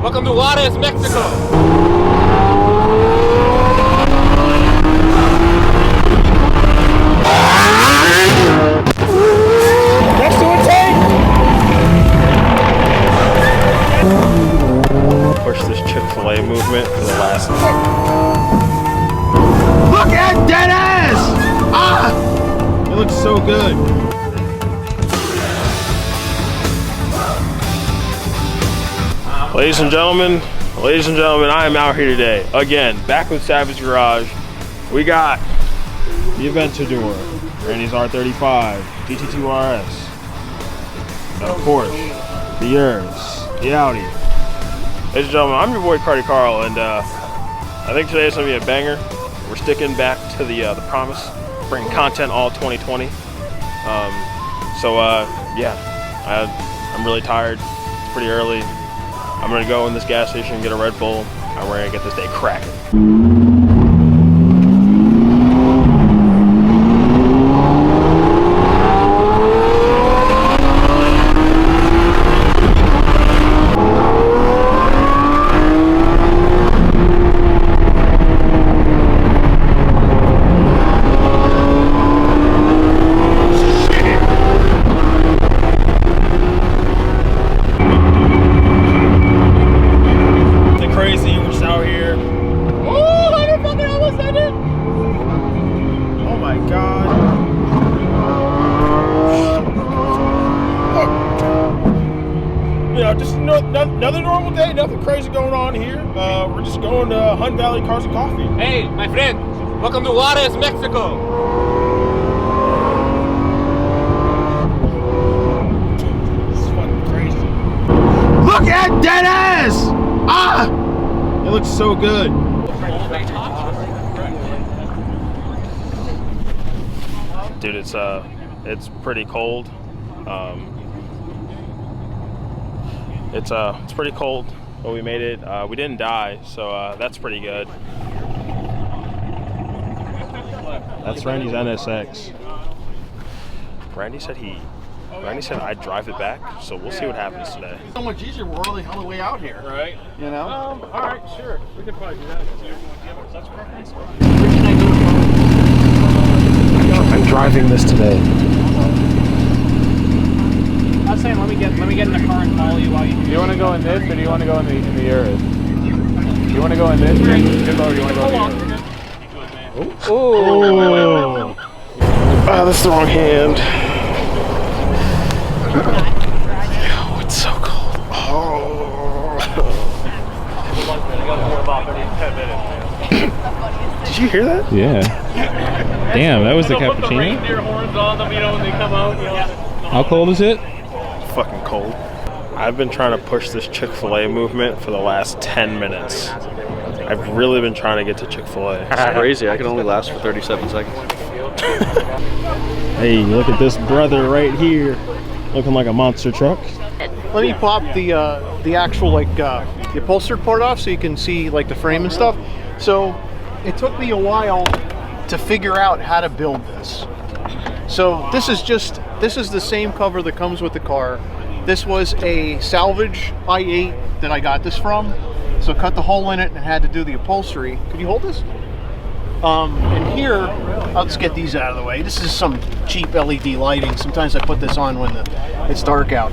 Welcome to Juarez, Mexico. Next to a tank! Push this Chick-fil-A movement for the last... Look at Dennis! Ah! It looks so good. Ladies and gentlemen, I am out here today. Again, back with Savage Garage. We got the Aventador, Randy's R35, GT2 RS, of course, the Urus, the Audi. Ladies and gentlemen, I'm your boy Cardi Carl, and I think today is gonna be a banger. We're sticking back to the promise, bringing content all 2020. Yeah, I'm really tired. It's pretty early. I'm gonna go in this gas station and get a Red Bull, and we're gonna get this day cracking. Another normal day, nothing crazy going on here. We're just going to Hunt Valley Cars and Coffee. Hey, my friend, welcome to Juarez, Mexico. This is fucking crazy. Look at Dennis! Ah! It looks so good. Dude, it's pretty cold. It's pretty cold, but we made it. We didn't die, so that's pretty good. That's Randy's NSX. Randy said I'd drive it back, so we'll see what happens today. So much easier. We're only on the way out here, Right. You know. All right, sure. We could probably do that. That's preference. I'm driving this today. I was saying, let me get in the car and follow you while you. Do you want to go in this, or do you want to go in the Urus? Do you want to go in this, or do you want to go in the Urus? Oh! Ah, that's the wrong hand. Oh, it's so cold. Oh! Did you hear that? Yeah. Damn, that was the cappuccino. Put the reindeer horns on them, you know, when they come out. You know. How cold is it? Fucking cold. I've been trying to push this Chick-fil-A movement for the last 10 minutes. I've really been trying to get to Chick-fil-A. It's crazy. I can only last for 37 seconds. Hey, look at this brother right here. Looking like a monster truck. Let me pop the actual the upholstered part off so you can see like the frame and stuff. So it took me a while to figure out how to build this. So this is the same cover that comes with the car. This was a salvage i8 that I got this from. So cut the hole in it and had to do the upholstery. Could you hold this? And here, I'll just get these out of the way. This is some cheap LED lighting. Sometimes I put this on when it's dark out.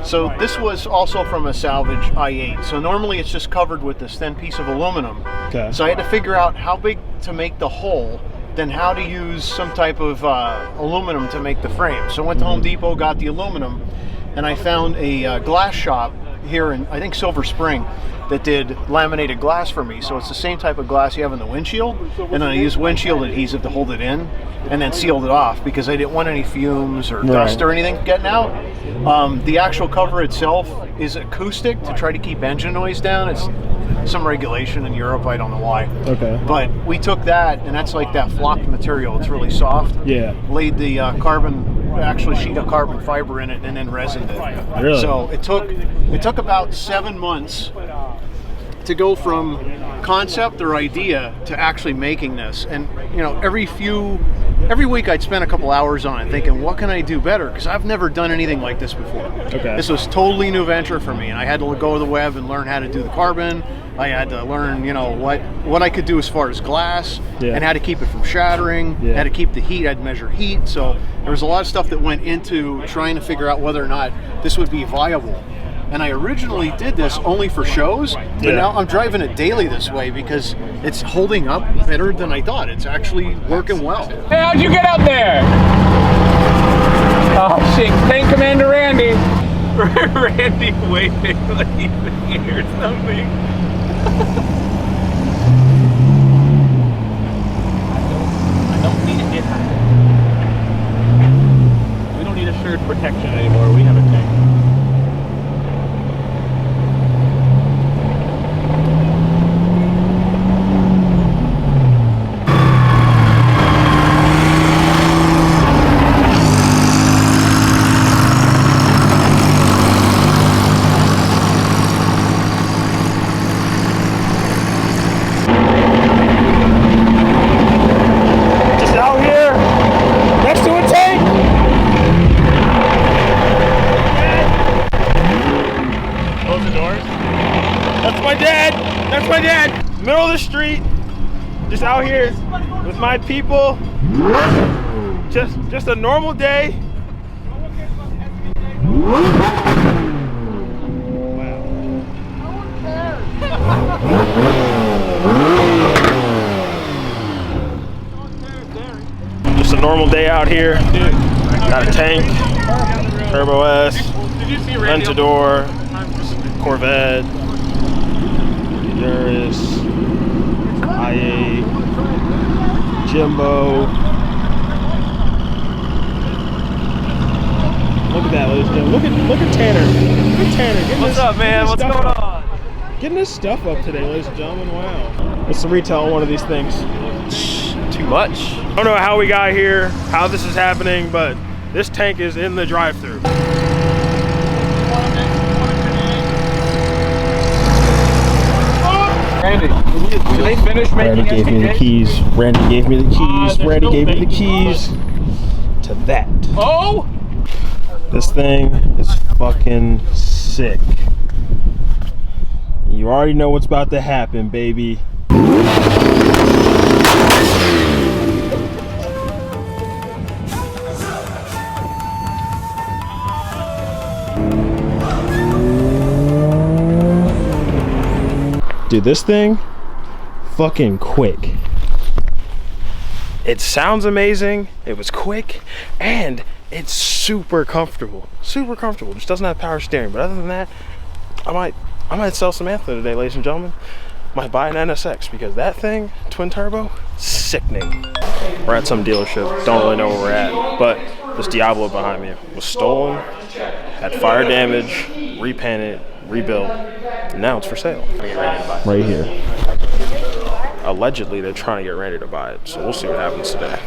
So this was also from a salvage i8. So normally it's just covered with this thin piece of aluminum. Okay. So I had to figure out how big to make the hole, then how to use some type of aluminum to make the frame. So I went to Home Depot, got the aluminum, and I found a glass shop here in, I think, Silver Spring, that did laminated glass for me. So it's the same type of glass you have in the windshield, and then I used windshield adhesive to hold it in, and then sealed it off because I didn't want any fumes or dust or anything getting out. The actual cover itself is acoustic to try to keep engine noise down. It's some regulation in Europe, I don't know why. Okay. But we took that, and that's like that flocked material. It's really soft. Yeah. Laid the actual sheet of carbon fiber in it, and then resined it. Really? So it took about 7 months to go from concept or idea to actually making this. And you know, every week I'd spend a couple hours on it thinking, what can I do better? Because I've never done anything like this before. Okay. This was totally new venture for me, and I had to go to the web and learn how to do the carbon. I had to learn, you know, what I could do as far as glass, and how to keep it from shattering, how to keep the heat. I'd measure heat. So there was a lot of stuff that went into trying to figure out whether or not this would be viable. And I originally did this only for shows, but now I'm driving it daily this way because it's holding up better than I thought. It's actually working well. Hey, how'd you get up there? Oh shit, Tank Commander Randy. Randy waving like he's here or something. I don't need it. We don't need assured protection anymore. We have a tank. Middle of the street, just out here with my people. Just a normal day. Just a normal day out here. Got a tank, Turbo S, Ventador, Corvette, Urus, I8, Jimbo. Look at that, ladies and gentlemen. Look at Tanner. Look at Tanner. What's up, man? What's going on? Getting this stuff up today, ladies and gentlemen. Wow. What's the retail on one of these things? Too much. I don't know how we got here, how this is happening, but this tank is in the drive-thru. Randy, did they finish making Randy gave me the keys. Randy gave me the keys. Randy gave me the keys to that. Oh! This thing is fucking sick. You already know what's about to happen, baby. Dude, this thing, fucking quick. It sounds amazing, it was quick, and it's super comfortable. Super comfortable, just doesn't have power steering. But other than that, I might sell Samantha today, ladies and gentlemen. Might buy an NSX, because that thing, twin turbo, sickening. We're at some dealership, don't really know where we're at, but this Diablo behind me was stolen, had fire damage, repainted, rebuilt, and now it's for sale. Right here. Allegedly, they're trying to get ready to buy it, so we'll see what happens today.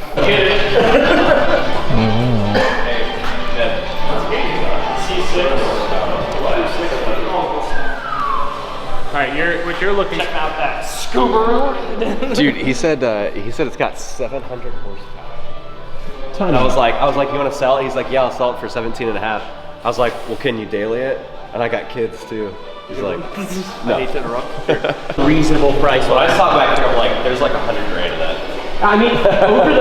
All right, what you're looking at that Subaru. Dude, he said it's got 700 horsepower. Tiny. And I was like, you want to sell it? He's like, yeah, I'll sell it for 17 and a half. I was like, well, can you daily it? And I got kids too. He's like, no. I hate to interrupt. Reasonable price. When I saw back there, I'm like, there's like 100 grand in that. I mean,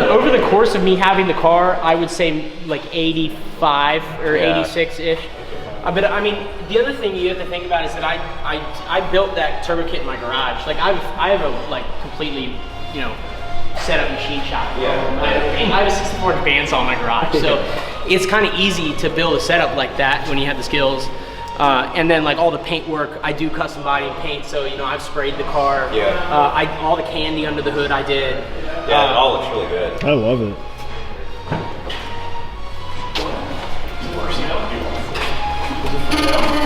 over the course of me having the car, I would say like 85 or 86-ish. But I mean, the other thing you have to think about is that I built that turbo kit in my garage. Like I have a like completely, you know, set up machine shop. I have a 64 bandsaw in my garage, so it's kind of easy to build a setup like that when you have the skills. And then like all the paint work, I do custom body and paint, so you know I've sprayed the car. All the candy under the hood I did. Yeah, it all looks really good. I love it.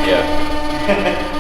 Yeah.